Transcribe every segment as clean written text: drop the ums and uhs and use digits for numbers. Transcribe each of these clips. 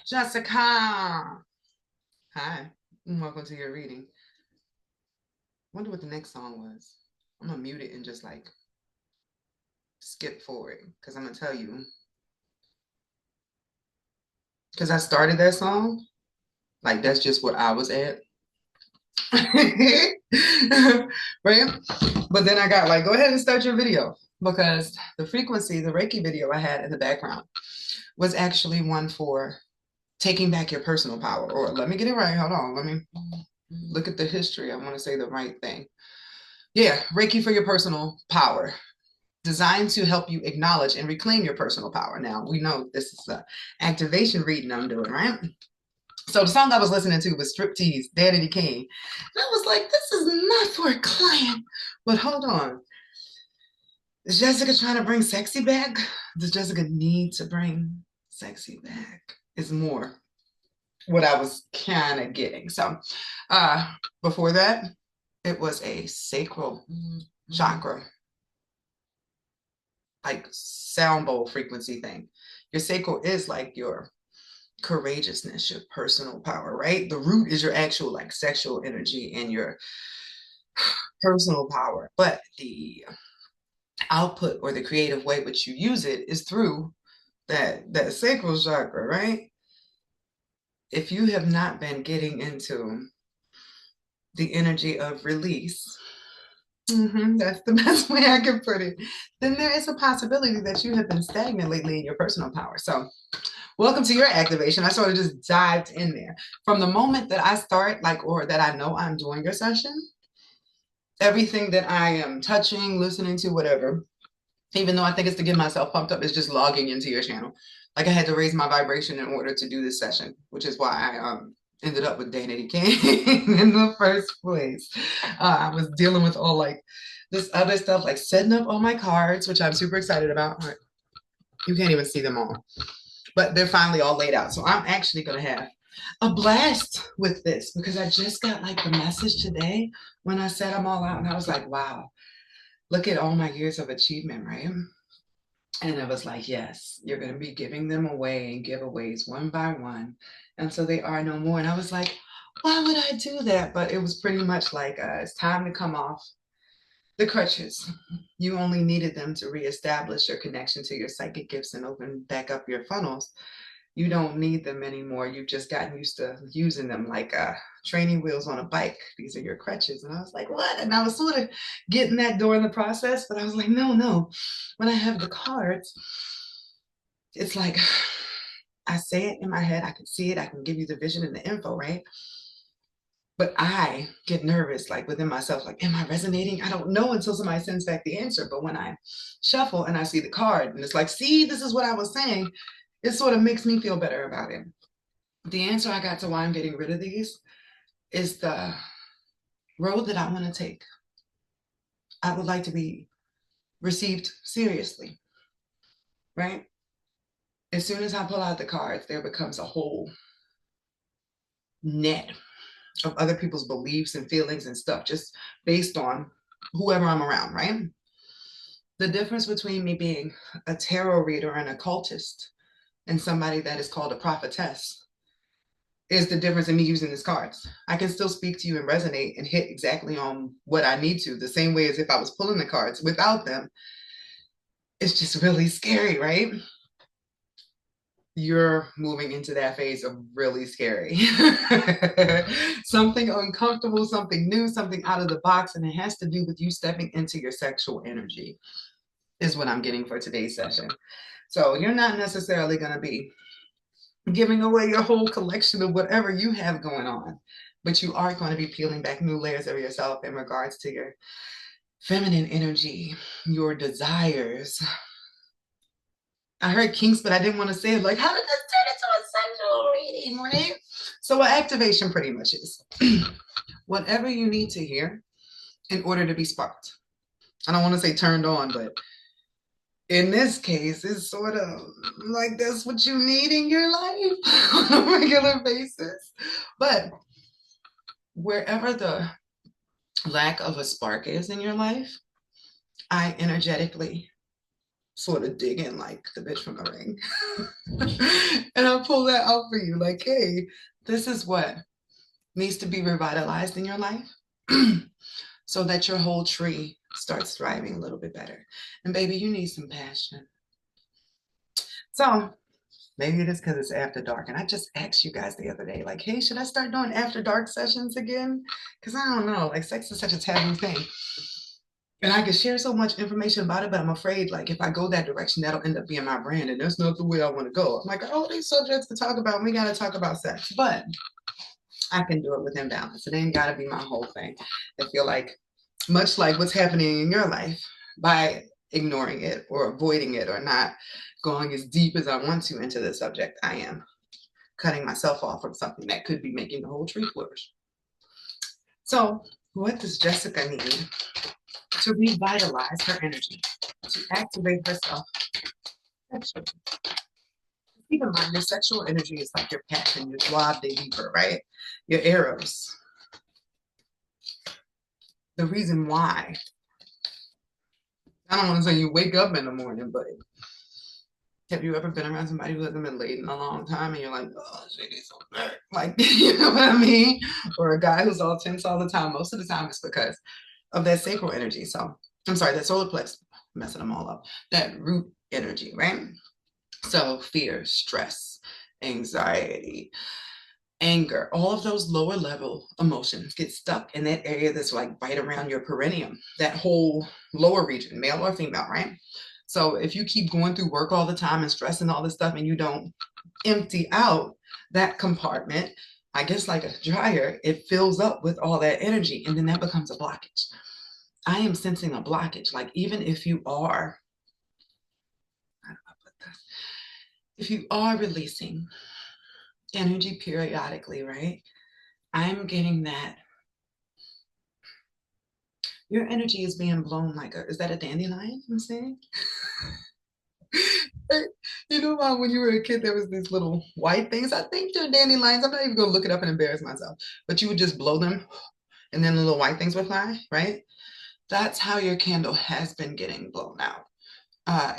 Jessica. Hi. Welcome to your reading. Wonder what the next song was. I'm gonna mute it and just like skip forward because I'm gonna tell you. Because I started that song, like that's just what I was at. Right? But then I got like, go ahead and start your video because the frequency, the Reiki video I had in the background was actually one for taking back your personal power. Or let me get it right. Hold on. Let me look at the history. I want to say the right thing. Yeah, Reiki for your personal power, designed to help you acknowledge and reclaim your personal power. Now, we know this is an activation reading I'm doing, right? So the song I was listening to was Striptease, Danity Kane. And I was like, this is not for a client. But hold on. Is Jessica trying to bring sexy back? Does Jessica need to bring sexy back? Is more what I was kind of getting. So before that, it was a sacral chakra, like sound bowl frequency thing. Your sacral is like your courageousness, your personal power, right? The root is your actual like sexual energy and your personal power. But the output or the creative way which you use it is through that sacral chakra, right? If you have not been getting into the energy of release, that's the best way I can put it, then there is a possibility that you have been stagnant lately in your personal power. So welcome to your activation. I sort of just dived in there. From the moment that I start, like, or that I know I'm doing your session, everything that I am touching, listening to, whatever, even though I think it's to get myself pumped up, is just logging into your channel. Like I had to raise my vibration in order to do this session, which is why I ended up with Danity Kane in the first place. I was dealing with all like this other stuff, like setting up all my cards, which I'm super excited about. You can't even see them all, but they're finally all laid out. So I'm actually going to have a blast with this because I just got like the message today when I set them all out. And I was like, wow, look at all my years of achievement, right? And I was like, yes, you're going to be giving them away in giveaways one by one until they are no more. And I was like, why would I do that? But it was pretty much like, it's time to come off the crutches. You only needed them to reestablish your connection to your psychic gifts and open back up your funnels. You don't need them anymore. You've just gotten used to using them like training wheels on a bike. These are your crutches. And I was like, what? And I was sort of getting that door in the process, but I was like, no. When I have the cards, it's like I say it in my head, I can see it, I can give you the vision and the info, right? But I get nervous, like within myself, like, am I resonating? I don't know until somebody sends back the answer. But when I shuffle and I see the card and it's like, see, this is what I was saying, it sort of makes me feel better about it. The answer I got to why I'm getting rid of these is the road that I want to take. I would like to be received seriously, right? As soon as I pull out the cards, there becomes a whole net of other people's beliefs and feelings and stuff just based on whoever I'm around, right? The difference between me being a tarot reader and occultist and somebody that is called a prophetess is the difference in me using these cards. I can still speak to you and resonate and hit exactly on what I need to, the same way as if I was pulling the cards. Without them, it's just really scary, right? You're moving into that phase of really scary. Something uncomfortable, something new, something out of the box, and it has to do with you stepping into your sexual energy, is what I'm getting for today's session. So you're not necessarily going to be giving away your whole collection of whatever you have going on, but you are going to be peeling back new layers of yourself in regards to your feminine energy, your desires. I heard kinks, but I didn't want to say it. Like, how did this turn into a sexual reading, right? So what activation pretty much is whatever you need to hear in order to be sparked. I don't want to say turned on, but in this case, it's sort of like that's what you need in your life on a regular basis. But wherever the lack of a spark is in your life, I energetically sort of dig in like the bitch from the ring. And I pull that out for you. Like, hey, this is what needs to be revitalized in your life so that your whole tree starts thriving a little bit better. And baby, you need some passion. So maybe it is because it's after dark. And I just asked you guys the other day, like, hey, should I start doing after dark sessions again? Because I don't know, like sex is such a taboo thing. And I could share so much information about it, but I'm afraid like if I go that direction, that'll end up being my brand. And that's not the way I want to go. I'm like, oh, these subjects to talk about. We got to talk about sex. But I can do it within balance. It ain't got to be my whole thing. I feel like, much like what's happening in your life, by ignoring it or avoiding it or not going as deep as I want to into the subject, I am cutting myself off from something that could be making the whole tree flourish. So, what does Jessica need to revitalize her energy, to activate herself sexually? Keep in mind, your sexual energy is like your passion, your joie de vivre, right? Your eros. The reason why, I don't want to say you wake up in the morning, but have you ever been around somebody who hasn't been late in a long time and you're like, oh, shit, he's so bad. Like, you know what I mean? Or a guy who's all tense all the time. Most of the time it's because of that sacral energy. So, I'm sorry, that solar plex, messing them all up. That root energy, right? So, fear, stress, anxiety, anger, all of those lower level emotions get stuck in that area that's like right around your perineum, that whole lower region, male or female, right? So if you keep going through work all the time and stressing all this stuff and you don't empty out that compartment, I guess like a dryer, it fills up with all that energy and then that becomes a blockage. I am sensing a blockage. Like even if you are, if you are releasing energy periodically, right? I'm getting that your energy is being blown like is that a dandelion? I'm saying. You know, Mom, when you were a kid, there was these little white things. I think they're dandelions. I'm not even gonna look it up and embarrass myself. But you would just blow them, and then the little white things would fly, right? That's how your candle has been getting blown out.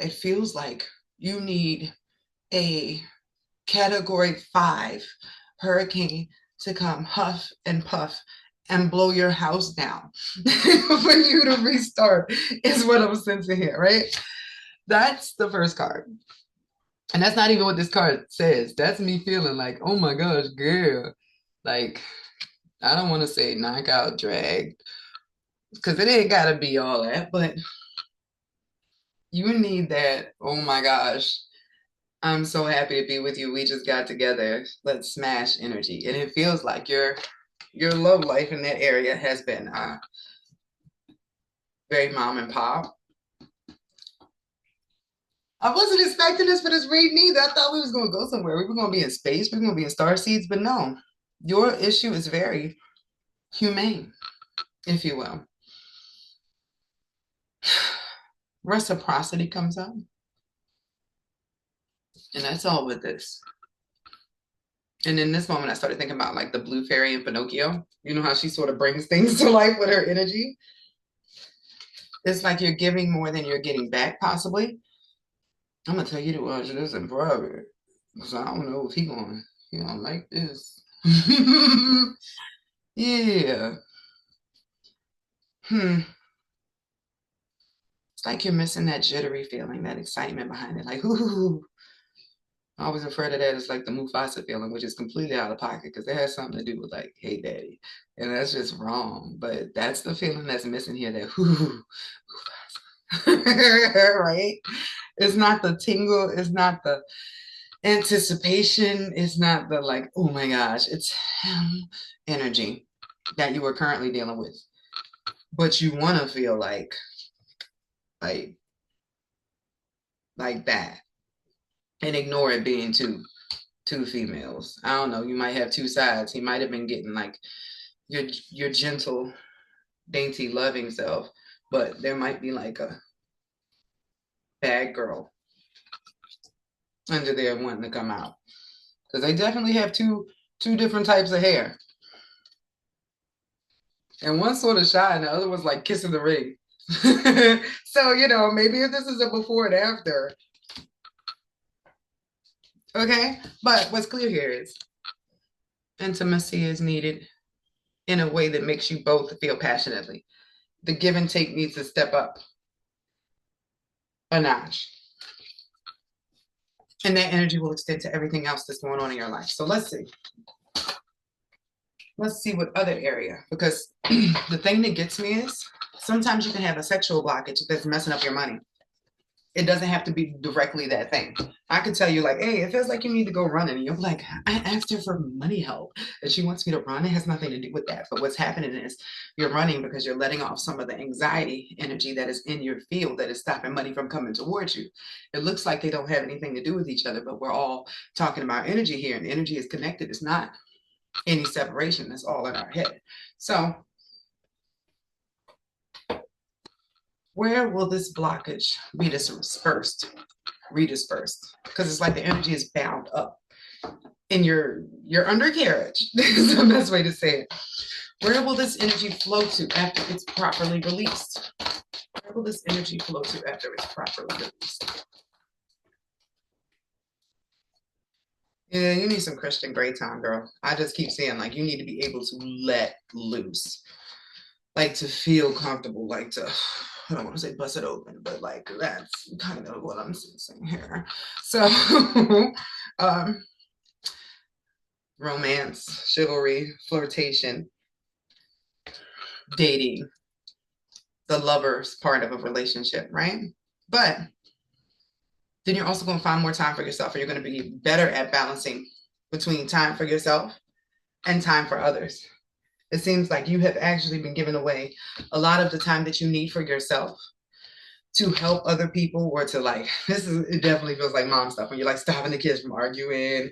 It feels like you need a Category 5 hurricane to come huff and puff and blow your house down for you to restart, is what I'm sensing here, right? That's the first card. And that's not even what this card says. That's me feeling like, oh my gosh, girl. Like, I don't want to say knockout drag, because it ain't got to be all that, but you need that, oh my gosh, I'm so happy to be with you. We just got together. Let's smash energy. And it feels like your love life in that area has been very mom and pop. I wasn't expecting this for this reading either. I thought we was going to go somewhere. We were going to be in space. We were going to be in star seeds, but no. Your issue is very humane, if you will. Reciprocity comes up. And that's all with this. And in this moment, I started thinking about like the blue fairy in Pinocchio. You know how she sort of brings things to life with her energy? It's like you're giving more than you're getting back, possibly. I'm gonna tell you to watch this in private, because I don't know if he gonna like this. Yeah. It's like you're missing that jittery feeling, that excitement behind it. Like, ooh. I was afraid of that. It's like the Mufasa feeling, which is completely out of pocket because it has something to do with like, hey, daddy. And that's just wrong. But that's the feeling that's missing here, that ooh, right? It's not the tingle, it's not the anticipation, it's not the like, oh my gosh, it's energy that you are currently dealing with. But you want to feel like that and ignore it being two females. I don't know, you might have two sides. He might have been getting like your gentle, dainty, loving self, but there might be like a bad girl under there wanting to come out, because they definitely have two different types of hair, and one sort of shy and the other was like kissing the ring. So, maybe if this is a before and after, okay? But what's clear here is intimacy is needed in a way that makes you both feel passionately. The give and take needs to step up a notch. And that energy will extend to everything else that's going on in your life. So let's see. Let's see what other area, because the thing that gets me is sometimes you can have a sexual blockage that's messing up your money. It doesn't have to be directly that thing. I could tell you like, hey, it feels like you need to go running. And you're like, I asked her for money help and she wants me to run. It has nothing to do with that. But what's happening is you're running because you're letting off some of the anxiety energy that is in your field that is stopping money from coming towards you. It looks like they don't have anything to do with each other, but we're all talking about energy here, and energy is connected. It's not any separation. That's all in our head. So where will this blockage be dispersed? Because it's like the energy is bound up in your undercarriage. Is the best way to say it. Where will this energy flow to after it's properly released? Where will this energy flow to after it's properly released? Yeah, you need some Christian Grey time, girl. I just keep saying, like, you need to be able to let loose, like to feel comfortable, like to, I don't want to say bust it open, but like that's kind of what I'm sensing here. So, romance, chivalry, flirtation, dating, the lover's part of a relationship, right? But then you're also going to find more time for yourself, and you're going to be better at balancing between time for yourself and time for others. It seems like you have actually been giving away a lot of the time that you need for yourself to help other people, or to like, it definitely feels like mom stuff when you're like stopping the kids from arguing,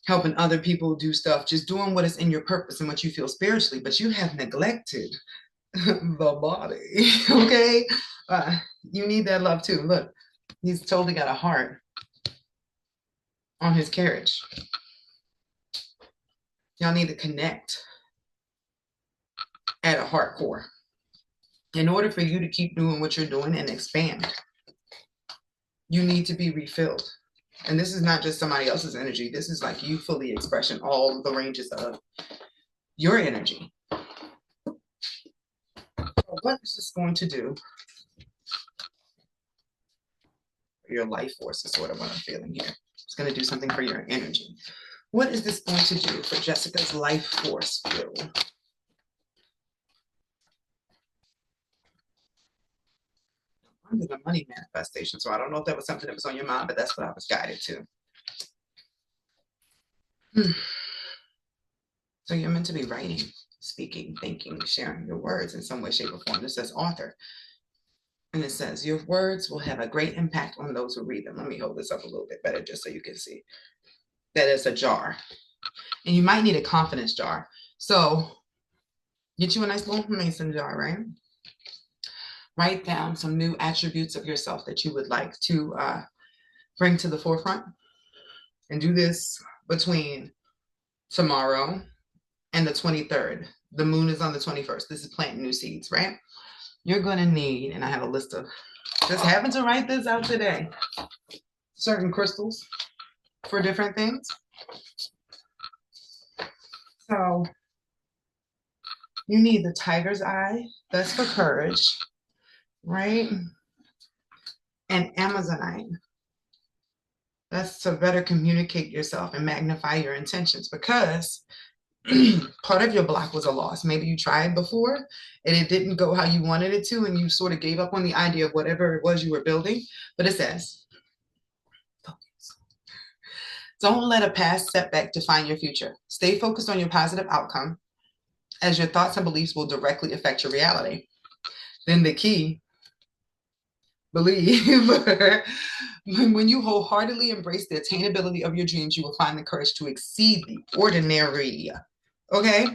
helping other people do stuff, just doing what is in your purpose and what you feel spiritually, but you have neglected the body. Okay. You need that love too. Look, he's totally got a heart on his carriage. Y'all need to connect at a heart core in order for you to keep doing what you're doing and expand. You need to be refilled. And this is not just somebody else's energy. This is like you fully expressing all the ranges of your energy. What is this going to do? Your life force is sort of what I'm feeling here. It's going to do something for your energy. What is this going to do for Jessica's life force field? Under the money manifestation. So I don't know if that was something that was on your mind, but that's what I was guided to. So you're meant to be writing, speaking, thinking, sharing your words in some way, shape, or form. This says author. And it says, your words will have a great impact on those who read them. Let me hold this up a little bit better just so you can see. That is a jar. And you might need a confidence jar. So get you a nice little mason jar, right? Write down some new attributes of yourself that you would like to bring to the forefront. And do this between tomorrow and the 23rd. The moon is on the 21st. This is planting new seeds, right? You're going to need, and I have a list of, just having to write this out today, certain crystals for different things. So you need the tiger's eye. That's for courage, right? And Amazonite. That's to better communicate yourself and magnify your intentions, because part of your block was a loss. Maybe you tried before and it didn't go how you wanted it to, and you sort of gave up on the idea of whatever it was you were building. But it says, don't let a past setback define your future. Stay focused on your positive outcome, as your thoughts and beliefs will directly affect your reality. Then the key, believe. When you wholeheartedly embrace the attainability of your dreams, you will find the courage to exceed the ordinary. Okay?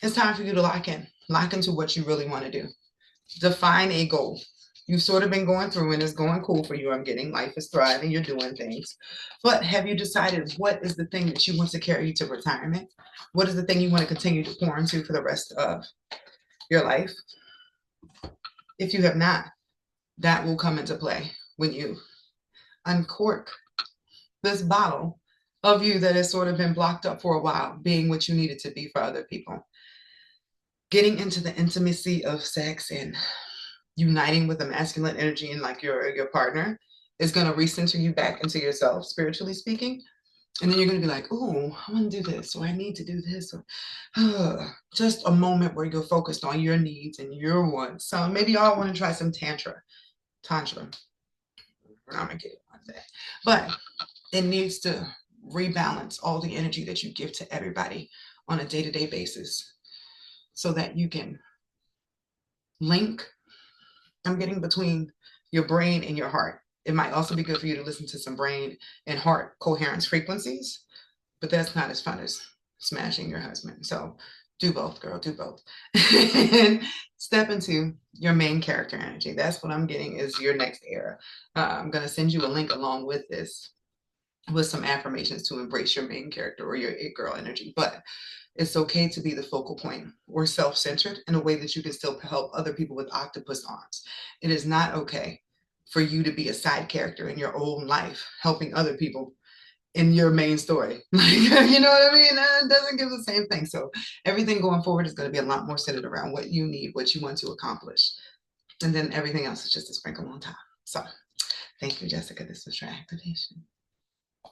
It's time for you to lock in. Lock into what you really want to do. Define a goal. You've sort of been going through and it's going cool for you. I'm getting, life is thriving, you're doing things. But have you decided what is the thing that you want to carry you to retirement? What is the thing you want to continue to pour into for the rest of your life? If you have not, that will come into play when you uncork this bottle of you that has sort of been blocked up for a while, being what you needed to be for other people. Getting into the intimacy of sex and uniting with the masculine energy and like your partner is going to recenter you back into yourself, spiritually speaking. And then you're going to be like, oh, I want to do this, or I need to do this, or just a moment where you're focused on your needs and your wants. So maybe y'all want to try some tantra. I'm gonna get it one day, but it needs to rebalance all the energy that you give to everybody on a day-to-day basis so that you can link. I'm getting between your brain and your heart. It might also be good for you to listen to some brain and heart coherence frequencies, but that's not as fun as smashing your husband. So do both, girl, do both. And step into your main character energy. That's what I'm getting is your next era. I'm going to send you a link along with this with some affirmations to embrace your main character or your it girl energy. But it's okay to be the focal point or self-centered in a way that you can still help other people with octopus arms. It is not okay for you to be a side character in your own life, helping other people in your main story. Like, you know what I mean? It doesn't give the same thing. So everything going forward is going to be a lot more centered around what you need, what you want to accomplish. And then everything else is just a sprinkle on top. So thank you, Jessica. This was your activation.